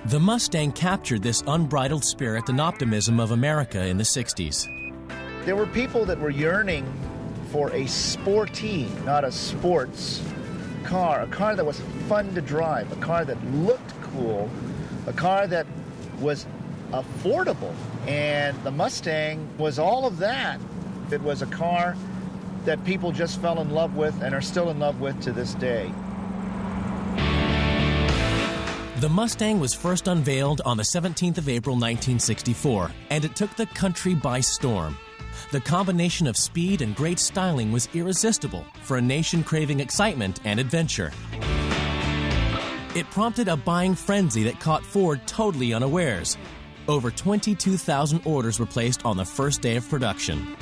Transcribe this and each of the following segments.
The Mustang captured this unbridled spirit and optimism of America in the 60s. There were people that were yearning for a sporty, not a sports car, a car that was fun to drive, a car that looked cool, a car that was affordable. And the Mustang was all of that. It was a car that people just fell in love with and are still in love with to this day. The Mustang was first unveiled on the 17th of April 1964, and it took the country by storm. The combination of speed and great styling was irresistible for a nation craving excitement and adventure. It prompted a buying frenzy that caught Ford totally unawares. Over 22,000 orders were placed on the first day of production.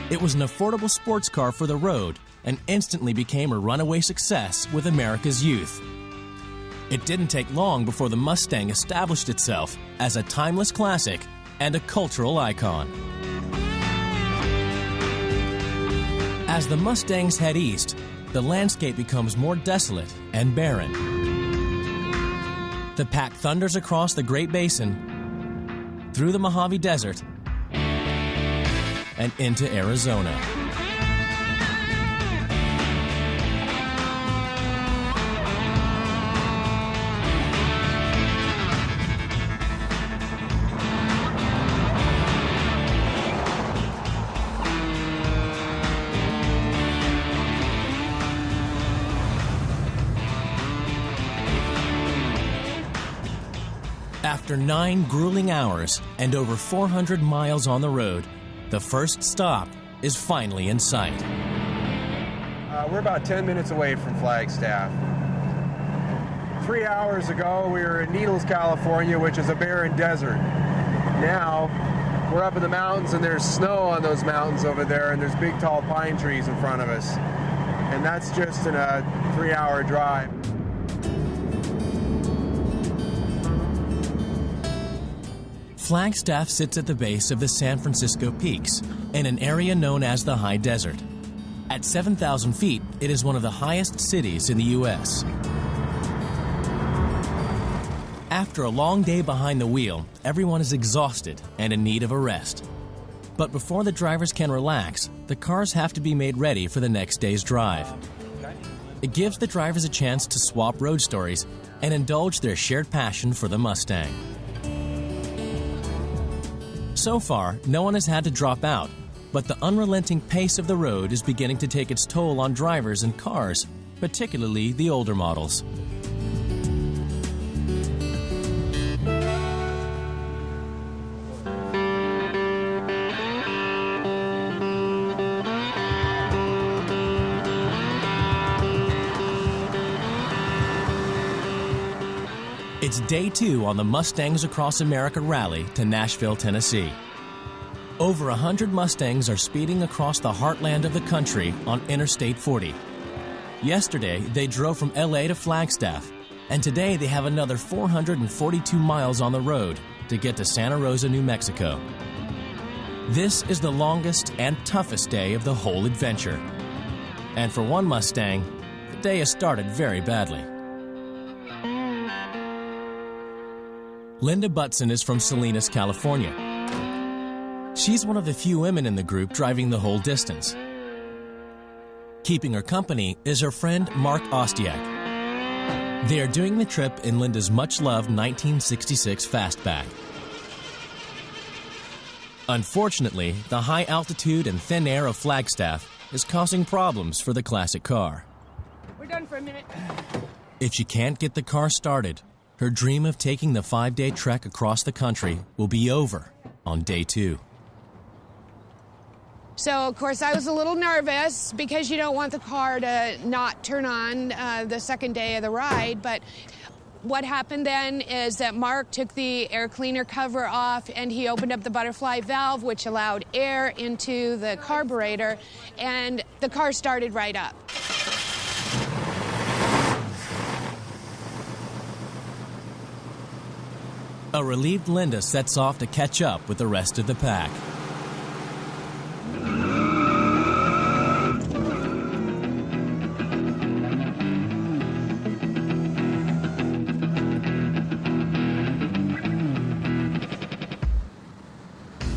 It was an affordable sports car for the road and instantly became a runaway success with America's youth. It didn't take long before the Mustang established itself as a timeless classic and a cultural icon. As the Mustangs head east, the landscape becomes more desolate and barren. The pack thunders across the Great Basin, through the Mojave Desert, and into Arizona. After 9 grueling hours and over 400 miles on the road, the first stop is finally in sight. We're about 10 minutes away from Flagstaff. 3 hours ago, we were in Needles, California, which is a barren desert. Now, we're up in the mountains, and there's snow on those mountains over there, and there's big, tall pine trees in front of us. And that's just in a 3-hour drive. Flagstaff sits at the base of the San Francisco Peaks in an area known as the High Desert. At 7,000 feet, it is one of the highest cities in the U.S. After a long day behind the wheel, everyone is exhausted and in need of a rest. But before the drivers can relax, the cars have to be made ready for the next day's drive. It gives the drivers a chance to swap road stories and indulge their shared passion for the Mustang. So far, no one has had to drop out, but the unrelenting pace of the road is beginning to take its toll on drivers and cars, particularly the older models. It's day 2 on the Mustangs Across America rally to Nashville, Tennessee. Over 100 Mustangs are speeding across the heartland of the country on Interstate 40. Yesterday, they drove from LA to Flagstaff, and today they have another 442 miles on the road to get to Santa Rosa, New Mexico. This is the longest and toughest day of the whole adventure. And for one Mustang, the day has started very badly. Linda Butson is from Salinas, California. She's one of the few women in the group driving the whole distance. Keeping her company is her friend Mark Ostiak. They are doing the trip in Linda's much-loved 1966 Fastback. Unfortunately, the high altitude and thin air of Flagstaff is causing problems for the classic car. We're done for a minute. If she can't get the car started, her dream of taking the 5-day trek across the country will be over on day 2. So, of course, I was a little nervous because you don't want the car to not turn on the second day of the ride. But what happened then is that Mark took the air cleaner cover off and he opened up the butterfly valve, which allowed air into the carburetor, and the car started right up. A relieved Linda sets off to catch up with the rest of the pack.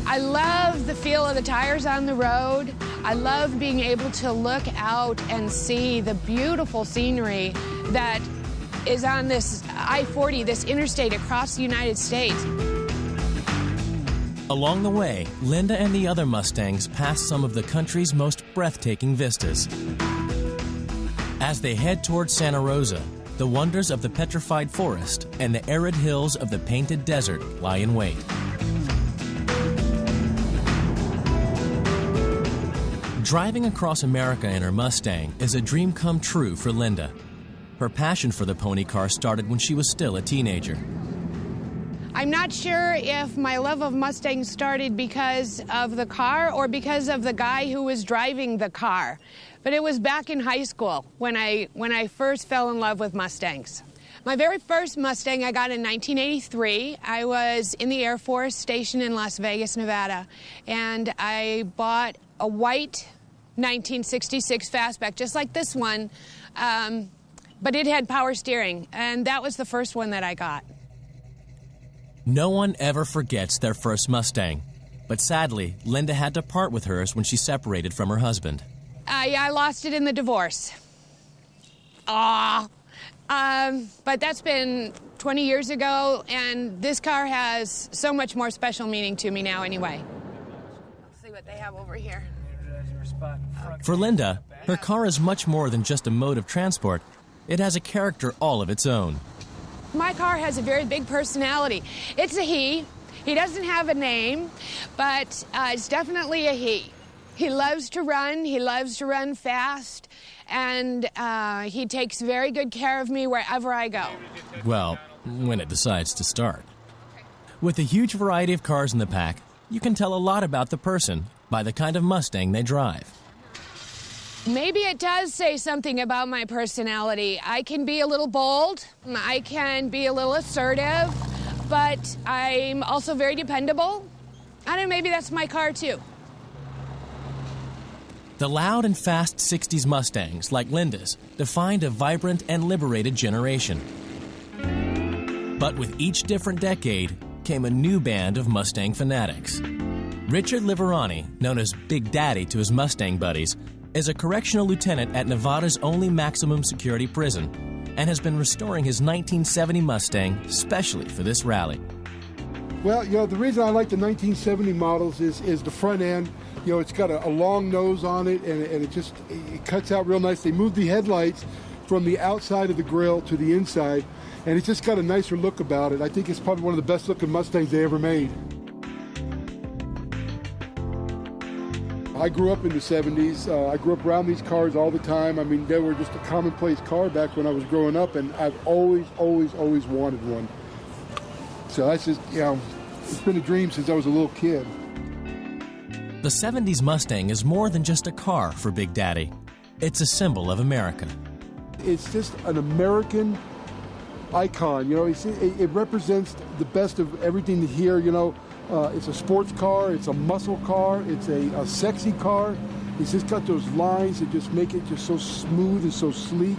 I love the feel of the tires on the road. I love being able to look out and see the beautiful scenery that is on this I-40, this interstate across the United States. Along the way, Linda and the other Mustangs passed some of the country's most breathtaking vistas. As they head towards Santa Rosa, the wonders of the petrified forest and the arid hills of the Painted Desert lie in wait. Driving across America in her Mustang is a dream come true for Linda. Her passion for the pony car started when she was still a teenager. I'm not sure if my love of Mustangs started because of the car or because of the guy who was driving the car. But it was back in high school when I first fell in love with Mustangs. My very first Mustang I got in 1983. I was in the Air Force stationed in Las Vegas, Nevada, and I bought a white 1966 Fastback, just like this one, but it had power steering, and that was the first one that I got. No one ever forgets their first Mustang, but sadly, Linda had to part with hers when she separated from her husband. Yeah, I lost it in the divorce. But that's been 20 years ago, and this car has so much more special meaning to me now anyway. Let's see what they have over here. For Linda, her car is much more than just a mode of transport. It has a character all of its own. My car has a very big personality. It's a he. He doesn't have a name, but it's definitely a he. He loves to run fast, and he takes very good care of me wherever I go. Well, when it decides to start. With a huge variety of cars in the pack, you can tell a lot about the person by the kind of Mustang they drive. Maybe it does say something about my personality. I can be a little bold, I can be a little assertive, but I'm also very dependable. I don't know, maybe that's my car too. The loud and fast 60s Mustangs, like Linda's, defined a vibrant and liberated generation. But with each different decade came a new band of Mustang fanatics. Richard Liverani, known as Big Daddy to his Mustang buddies, is a correctional lieutenant at Nevada's only maximum security prison and has been restoring his 1970 Mustang specially for this rally. Well, the reason I like the 1970 models is the front end. It's got a long nose on it, and it cuts out real nice. They moved the headlights from the outside of the grill to the inside, and it's just got a nicer look about it. I think it's probably one of the best looking Mustangs they ever made. I grew up in the 70s. I grew up around these cars all the time. I mean, they were just a commonplace car back when I was growing up, and I've always wanted one. So that's just, it's been a dream since I was a little kid. The 70s Mustang is more than just a car for Big Daddy. It's a symbol of America. It's just an American icon. It represents the best of everything here. It's a sports car, it's a muscle car, it's a sexy car. It's just got those lines that just make it just so smooth and so sleek.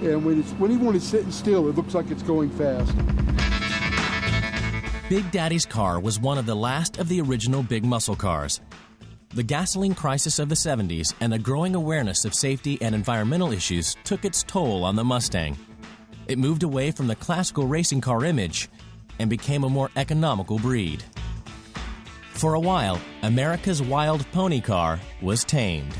And when it's sitting still, it looks like it's going fast. Big Daddy's car was one of the last of the original big muscle cars. The gasoline crisis of the 70s and the growing awareness of safety and environmental issues took its toll on the Mustang. It moved away from the classical racing car image and became a more economical breed. For a while, America's wild pony car was tamed.